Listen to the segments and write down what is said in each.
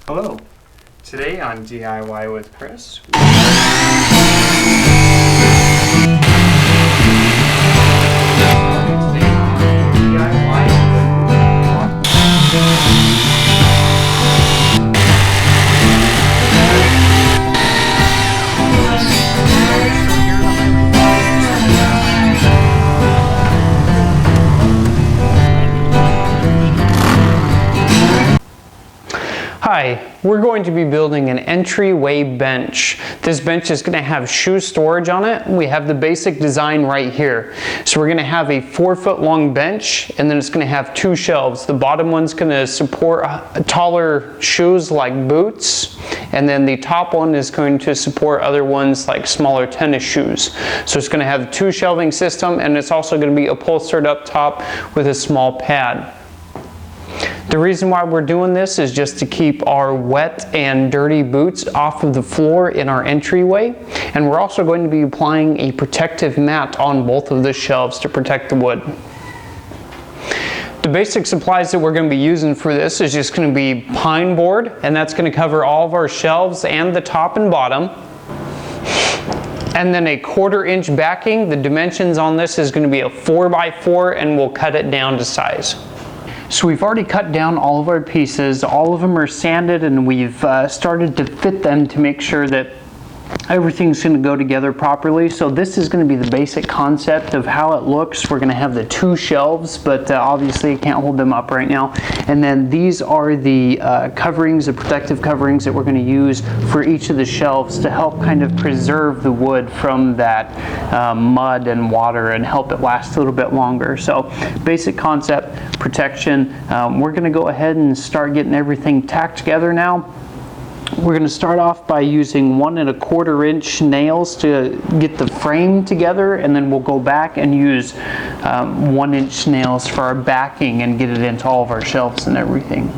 Hello. Today on DIY with Chris. Hi, we're going to be building an entryway bench. This bench is going to have shoe storage on it. We have the basic design right here. So we're going to have a 4-foot long bench, and then it's going to have 2 shelves. The bottom one's going to support taller shoes like boots, and then the top one is going to support other ones like smaller tennis shoes. So it's going to have a 2 shelving system, and it's also going to be upholstered up top with a small pad. The reason why we're doing this is just to keep our wet and dirty boots off of the floor in our entryway, and we're also going to be applying a protective mat on both of the shelves to protect the wood. The basic supplies that we're going to be using for this is just going to be pine board, and that's going to cover all of our shelves and the top and bottom. And then a 1/4 inch backing. The dimensions on this is going to be a 4x4, and we'll cut it down to size. So we've already cut down all of our pieces. All of them are sanded, and we've started to fit them to make sure that everything's going to go together properly. So this is going to be the basic concept of how it looks. We're going to have the 2 shelves, but obviously I can't hold them up right now. And then these are the coverings, the protective coverings that we're going to use for each of the shelves to help kind of preserve the wood from that mud and water and help it last a little bit longer. So basic concept, protection. We're going to go ahead and start getting everything tacked together now. We're going to start off by using 1 1/4 inch nails to get the frame together, and then we'll go back and use 1 inch nails for our backing and get it into all of our shelves and everything.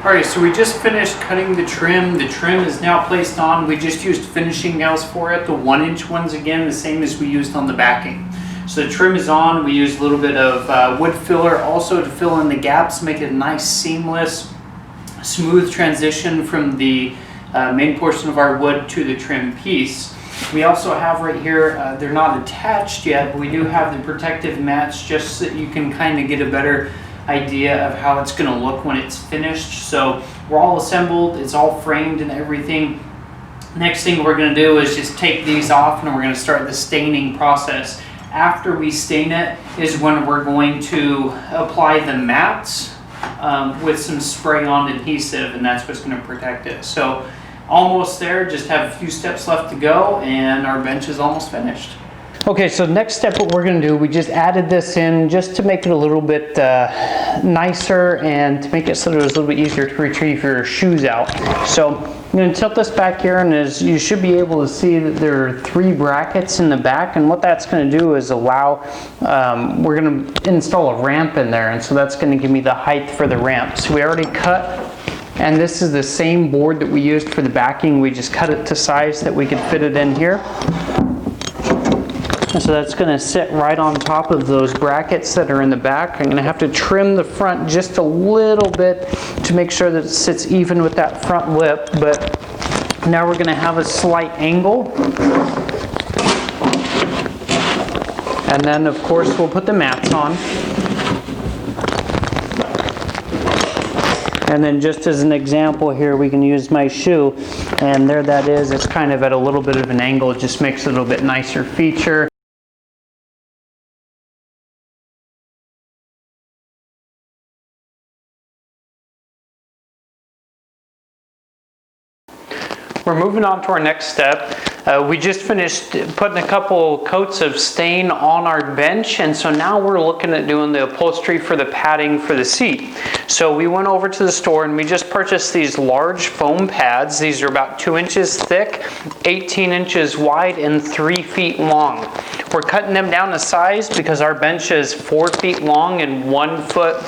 Alright, so we just finished cutting the trim. The trim is now placed on. We just used finishing nails for it, the 1 inch ones again, the same as we used on the backing. So the trim is on. We used a little bit of wood filler also to fill in the gaps, make it a nice seamless, smooth transition from the main portion of our wood to the trim piece. We also have right here, they're not attached yet, but we do have the protective mats just so that you can kind of get a better idea of how it's going to look when it's finished. So we're all assembled, it's all framed and everything. Next thing we're going to do is just take these off, and we're going to start the staining process. After we stain it is when we're going to apply the mats with some spray-on adhesive, and that's what's going to protect it. So Almost there, just have a few steps left to go, and our bench is almost finished. Okay, so next step, what we're gonna do, we just added this in just to make it a little bit nicer and to make it so that it was a little bit easier to retrieve your shoes out. So I'm gonna tilt this back here, and as you should be able to see that there are 3 brackets in the back, and what that's gonna do is allow, we're gonna install a ramp in there, and so that's gonna give me the height for the ramp. So we already cut, and this is the same board that we used for the backing. We just cut it to size that we could fit it in here. And so that's going to sit right on top of those brackets that are in the back. I'm going to have to trim the front just a little bit to make sure that it sits even with that front lip, but now we're going to have a slight angle. And then of course we'll put the mats on. And then just as an example here, we can use my shoe, and there that is. It's kind of at a little bit of an angle. It just makes it a little bit nicer feature. We're moving on to our next step. We just finished putting a couple coats of stain on our bench, and so now we're looking at doing the upholstery for the padding for the seat. So we went over to the store and we just purchased these large foam pads. These are about 2 inches thick, 18 inches wide, and 3 feet long. We're cutting them down to size because our bench is 4 feet long and 1 foot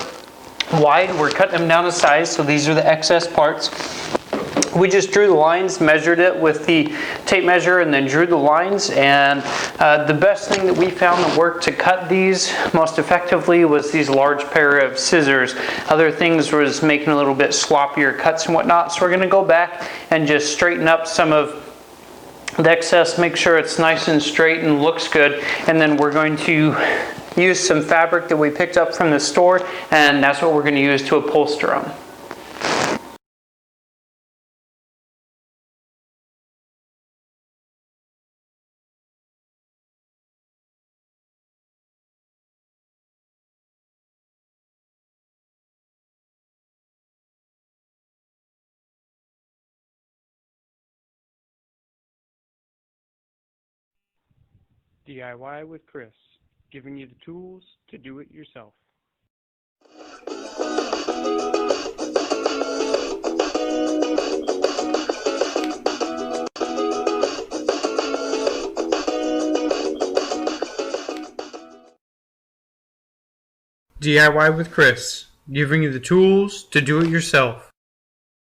wide. We're cutting them down to size, so these are the excess parts. We just drew the lines, measured it with the tape measure, and then drew the lines. And the best thing that we found that worked to cut these most effectively was these large pair of scissors. Other things was making a little bit sloppier cuts and whatnot. So we're going to go back and just straighten up some of the excess, make sure it's nice and straight and looks good. And then we're going to use some fabric that we picked up from the store, and that's what we're going to use to upholster them. DIY with Chris, giving you the tools to do it yourself. DIY with Chris, giving you the tools to do it yourself.